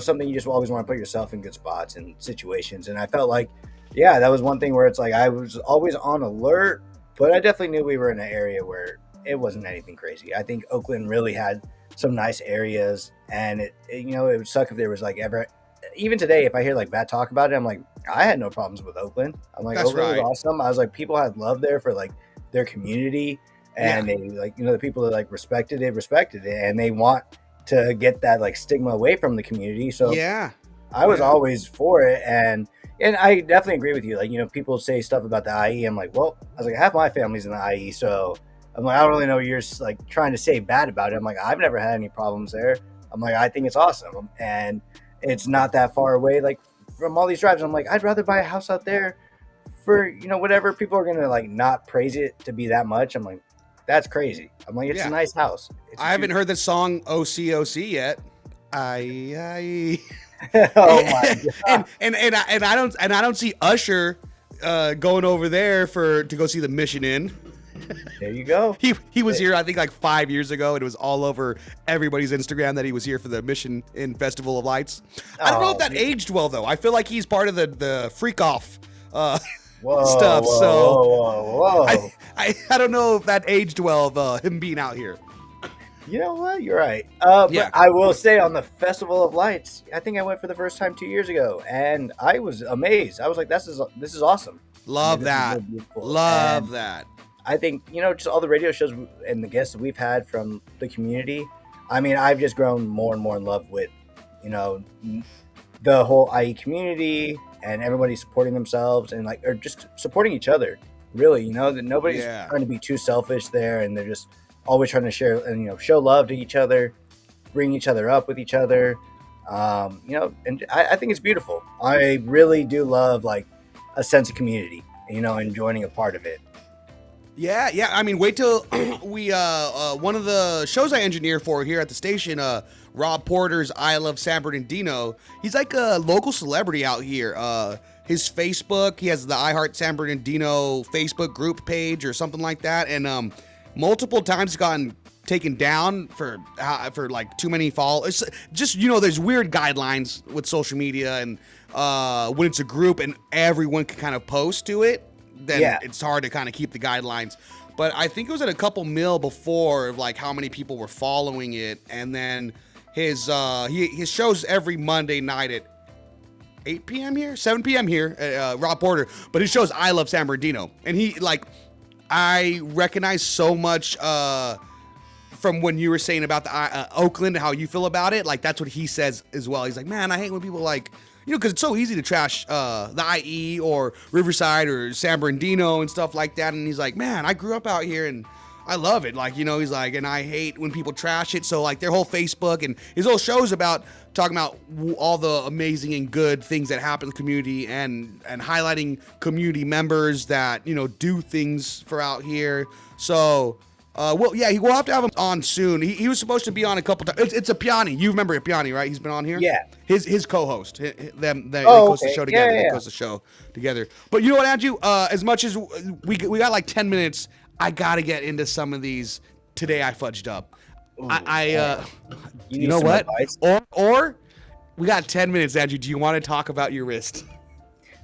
something you just always want to put yourself in good spots and situations. And I felt like, yeah, that was one thing where it's like I was always on alert, but I definitely knew we were in an area where it wasn't anything crazy. I think Oakland really had some nice areas, and it would suck if there was even today, if I hear bad talk about it, I'm like, I had no problems with Oakland. I'm like, That's Oakland right. was awesome. I was like, people had love there for their community, and they the people that respected it, and they want to get that stigma away from the community. So Yeah. I was always for it, and I definitely agree with you. People say stuff about the IE. I'm like, well, I was like, half my family's in the IE, so I'm like, I don't really know what you're trying to say bad about it. I'm like, I've never had any problems there. I'm like, I think it's awesome, and it's not that far away from all these drives. I'm like, I'd rather buy a house out there for whatever people are gonna not praise it to be that much. I'm like, that's crazy. I'm like, it's a nice house. I haven't heard the song OCOC yet. I Oh my god. and I don't see Usher going over there to go see the Mission Inn. There you go. He was here I think 5 years ago, and it was all over everybody's Instagram that he was here for the Mission Inn Festival of Lights. I don't know if that aged well though. I feel like he's part of the freak off stuff. Whoa. I don't know if that aged well of him being out here. You know what? You're right. But I will say on the Festival of Lights, I think I went for the first time 2 years ago, and I was amazed. I was like, this is awesome. Love This is that. really beautiful. Love And that. I think, just all the radio shows and the guests that we've had from the community. I mean, I've just grown more and more in love with, the whole IE community and everybody supporting themselves and or just supporting each other. Really, that nobody's trying to be too selfish there, and they're just always trying to share and show love to each other, bring each other up with each other. And I think it's beautiful. I really do love like a sense of community, and joining a part of it. Yeah. I mean, wait till we one of the shows I engineer for here at the station, Rob Porter's I Love San Bernardino. He's like a local celebrity out here. His Facebook, he has the I Heart San Bernardino Facebook group page or something like that, and multiple times gotten taken down for like too many followers. Just there's weird guidelines with social media, and when it's a group and everyone can kind of post to it, then it's hard to kind of keep the guidelines. But I think it was at a couple mil before of like how many people were following it, and then his shows every Monday night at 8 p.m. here, 7 p.m. here, Rob Porter. But his shows I Love San Bernardino, and I recognize so much from when you were saying about the Oakland, how you feel about it. Like that's what he says as well. He's like, man, I hate when people like. Because it's so easy to trash the IE or Riverside or San Bernardino and stuff like that. And he's like, man, I grew up out here and I love it. Like, he's like, and I hate when people trash it. So, like, their whole Facebook and his whole show's about talking about all the amazing and good things that happen in the community and highlighting community members that, do things for out here. So... we'll have to have him on soon. He was supposed to be on a couple times. It's a Piani. You remember Piani, right? He's been on here. Yeah. His co-host. They host the show together. Yeah. They host the show together. But you know what, Andrew? As much as we got like 10 minutes, I gotta get into some of these. Today I fudged up. Ooh, You know what? Or we got 10 minutes, Andrew. Do you want to talk about your wrist?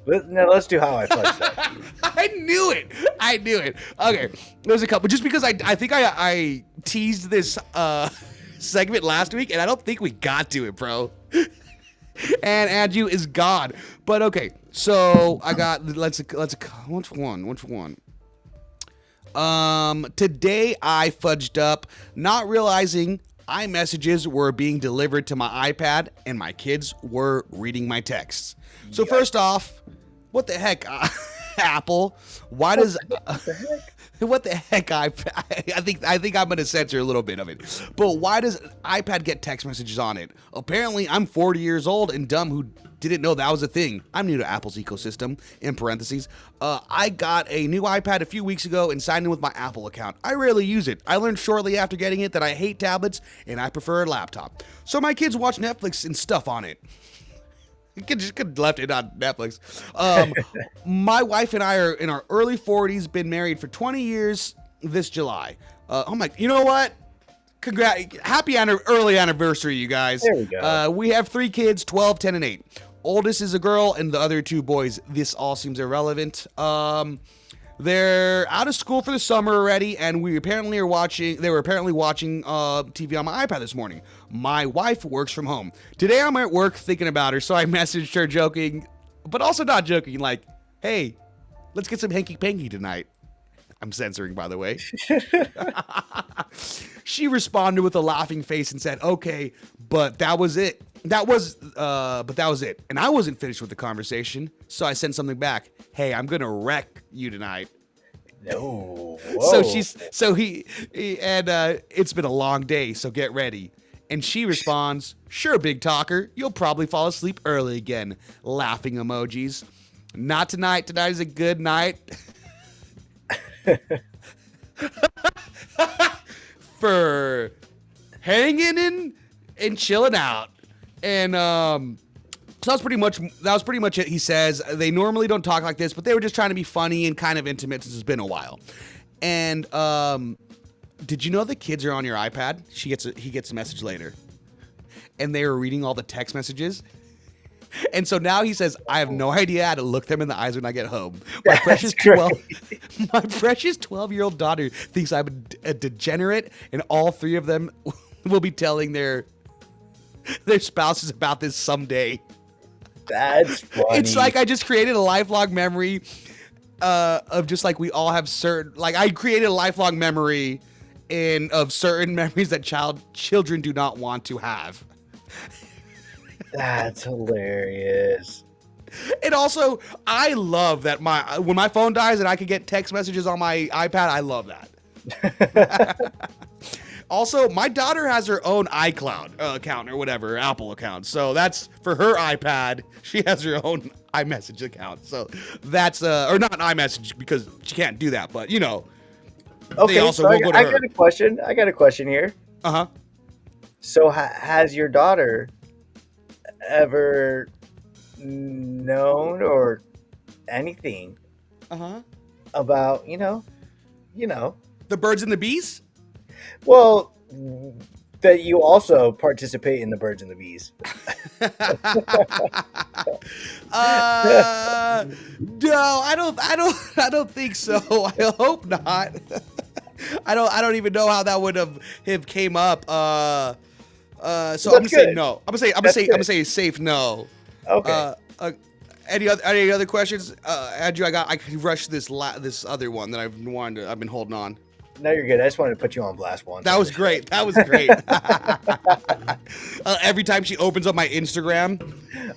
Let's do how I fudged up. I knew it. Okay, there's a couple. Just because I think I teased this segment last week, and I don't think we got to it, bro. And Andrew is gone. But okay, so I got let's which one? Today I fudged up, not realizing iMessages were being delivered to my iPad, and my kids were reading my texts. So first off, what the heck, Apple? Why does what the heck iPad? I think I'm gonna censor a little bit of it. But why does iPad get text messages on it? Apparently, I'm 40 years old and dumb who didn't know that was a thing. I'm new to Apple's ecosystem. In parentheses, I got a new iPad a few weeks ago and signed in with my Apple account. I rarely use it. I learned shortly after getting it that I hate tablets and I prefer a laptop. So my kids watch Netflix and stuff on it. Could have left it on Netflix. My wife and I are in our early 40s, been married for 20 years this July. I'm like, you know what? Happy early anniversary, you guys. There we go. We have 3 kids, 12, 10, and 8. Oldest is a girl, and the other 2 boys. This all seems irrelevant. They're out of school for the summer already, and they were apparently watching TV on my iPad this morning. My wife works from home. Today I'm at work thinking about her, so I messaged her joking, but also not joking, like, hey, let's get some hanky-panky tonight. I'm censoring, by the way. She responded with a laughing face and said, okay, but that was it. That was it. And I wasn't finished with the conversation, so I sent something back. Hey, I'm gonna wreck you tonight. No. So it's been a long day, so get ready. And she responds, sure, big talker, you'll probably fall asleep early again. Laughing emojis. Not tonight. Tonight is a good night. For hanging in and chilling out. And so that was pretty much it. He says they normally don't talk like this, but they were just trying to be funny and kind of intimate since it's been a while. And did you know the kids are on your iPad? He gets a message later, and they were reading all the text messages. And so now he says, I have no idea how to look them in the eyes when I get home. My precious 12-year-old daughter thinks I'm a degenerate, and all 3 of them will be telling their spouses about this someday. That's funny. It's like I just created a lifelong memory of just like we all have certain, like I created a lifelong memory of certain memories that children do not want to have. That's hilarious. And also, I love that when my phone dies and I can get text messages on my iPad, I love that. Also, my daughter has her own iCloud account or whatever, Apple account. So that's for her iPad. She has her own iMessage account. So that's or not iMessage because she can't do that, but Okay, they also so will go to I her. got a question. I got a question here. Uh-huh. So has your daughter ever known or anything Uh-huh. about, The birds and the bees? well, that you also participate in the birds and the bees? No, I don't think so. I hope not. I don't even know how that would have came up. So I'm gonna say good. no. I'm That's gonna good. say a safe no. Okay. Any other questions? Andrew, I can rush this other one that I've been holding on. No, you're good. I just wanted to put you on blast once. That was great. That was great. Every time she opens up my Instagram,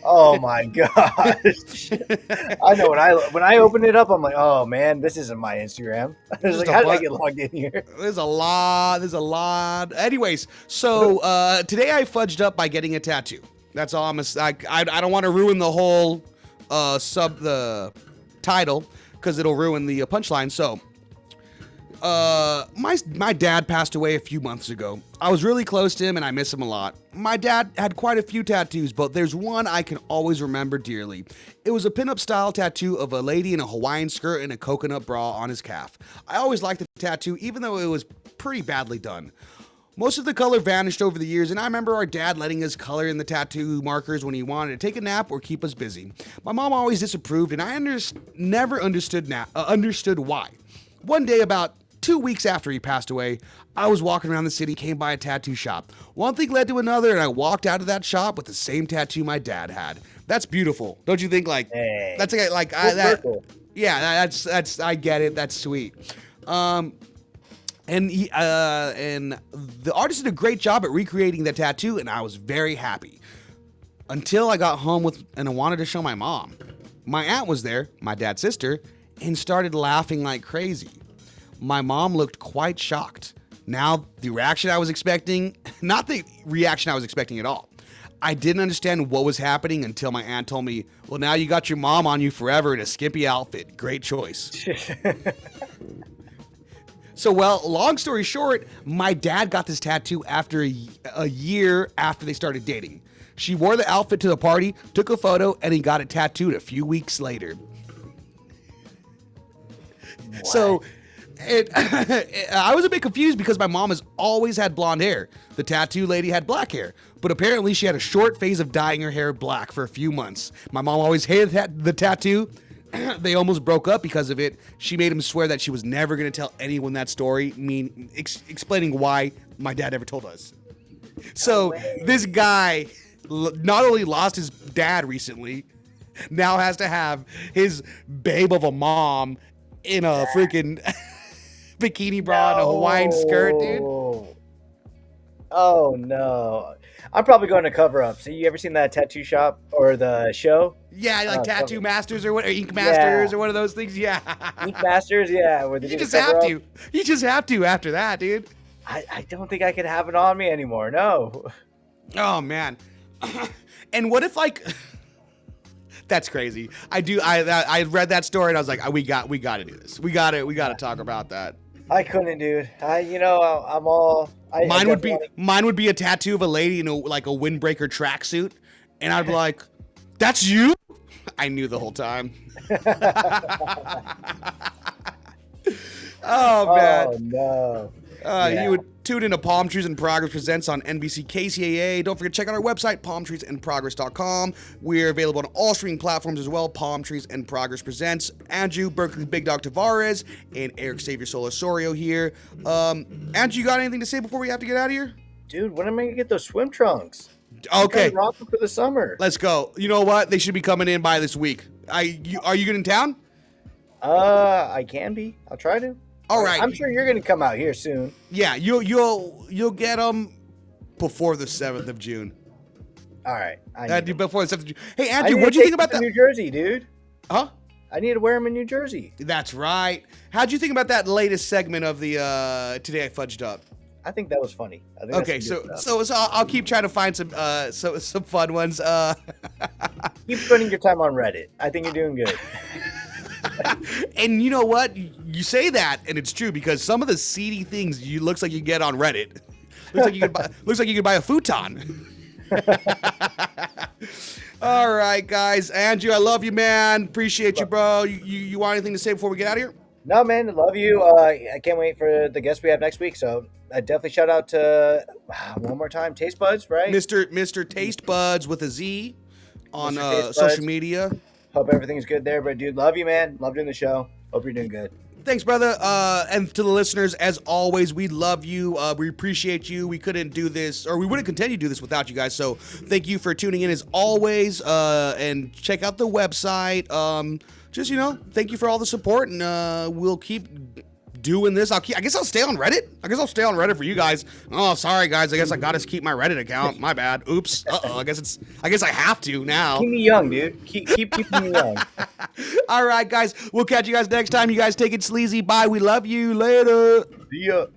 Oh my gosh! I know when I open it up, I'm like, oh man, this isn't my Instagram. I was Just like, a how did I butt- get logged in here? there's a lot. Anyways, so today I fudged up by getting a tattoo. That's all I don't want to ruin the whole the title because it'll ruin the punchline. So my dad passed away a few months ago. I was really close to him and I miss him a lot. My dad had quite a few tattoos, but there's one I can always remember dearly. It was a pinup style tattoo of a lady in a Hawaiian skirt and a coconut bra on his calf. I always liked the tattoo even though it was pretty badly done. Most of the color vanished over the years, and I remember our dad letting us color in the tattoo markers when he wanted to take a nap or keep us busy. My mom always disapproved, and I never understood why. One day, about 2 weeks after he passed away, I was walking around the city, came by a tattoo shop. One thing led to another, and I walked out of that shop with the same tattoo my dad had. That's beautiful, don't you think? Hey. That's like Full that. circle. Yeah, that's I get it. That's sweet. And the artist did a great job at recreating the tattoo, and I was very happy. Until I got home and I wanted to show my mom. My aunt was there, my dad's sister, and started laughing like crazy. My mom looked quite shocked. Now, the reaction I was expecting, not the reaction I was expecting at all. I didn't understand what was happening until my aunt told me, well, now you got your mom on you forever in a skimpy outfit. Great choice. So, well, long story short, my dad got this tattoo after a year after they started dating. She wore the outfit to the party, took a photo, and he got it tattooed a few weeks later. What? So, I was a bit confused because my mom has always had blonde hair. The tattoo lady had black hair, but apparently she had a short phase of dyeing her hair black for a few months. My mom always hated the tattoo. They almost broke up because of it. She made him swear that she was never going to tell anyone that story, explaining why my dad never told us. So this guy not only lost his dad recently, now has to have his babe of a mom in a freaking bikini bra and a Hawaiian skirt, dude. Oh no. I'm probably going to cover up. So you ever seen that tattoo shop or the show? Yeah, like Tattoo cover. Masters or what, or Ink Masters or one of those things. Yeah. Ink Masters, yeah. Where they You do the just have cover-up. to. You just have to after that, dude. I don't think I could have it on me anymore. No. Oh man. And what if like that's crazy. I read that story and I was like, we got to do this. We got to talk about that. I couldn't, dude. I'm all. Mine would be a tattoo of a lady in a windbreaker tracksuit, and I'd be like, "That's you." I knew the whole time. Oh man. Oh no. You would tune in to Palmtrees and Progress Presents on NBC KCAA. Don't forget to check out our website, palmtreesandprogress.com. We're available on all streaming platforms as well. Palmtrees and Progress Presents. Andrew, Berkeley Big Dog Tavares, and Erick Osario here. Andrew, you got anything to say before we have to get out of here? Dude, when am I gonna get those swim trunks? Okay, I'm rocking for the summer. let's go. You know what? They should be coming in by this week. Are you good in town? I can be. I'll try to. All right. I'm sure you're gonna come out here soon. Yeah, you'll get them before the 7th of June. All right. I need Before the 7th of June. Hey, I Andrew, need what'd to you take think about them that? to New Jersey, dude. Huh? I need to wear them in New Jersey. That's right. How'd you think about that latest segment of the Today I Fudged Up? I think that was funny. I think Okay, that's some good so stuff. I'll keep trying to find some fun ones. Keep spending your time on Reddit. I think you're doing good. And you know what? You say that, and it's true because some of the seedy things you looks like you get on Reddit. Looks like you could buy a futon. All right, guys. Andrew, I love you, man. Appreciate you, bro. You want anything to say before we get out of here? No, man, I love you. I can't wait for the guest we have next week. So I definitely shout out to one more time, Taste Buds, right? Mr. Taste Buds with a Z on Mr. Taste Buds. social media. Hope everything's good there. But dude, love you, man. Love doing the show. Hope you're doing good. Thanks, brother. And to the listeners, as always, we love you. We appreciate you. We couldn't do this, or we wouldn't continue to do this without you guys. So thank you for tuning in as always. And check out the website. Just, thank you for all the support, and we'll keep doing this. I guess I'll stay on Reddit. I guess I'll stay on Reddit for you guys. Oh, sorry, guys. I guess I got to keep my Reddit account. My bad. Oops. Uh-oh. I guess I have to now. Keep me young, dude. Keep keeping me young. All right, guys. We'll catch you guys next time. You guys take it sleazy. Bye. We love you. Later. See ya.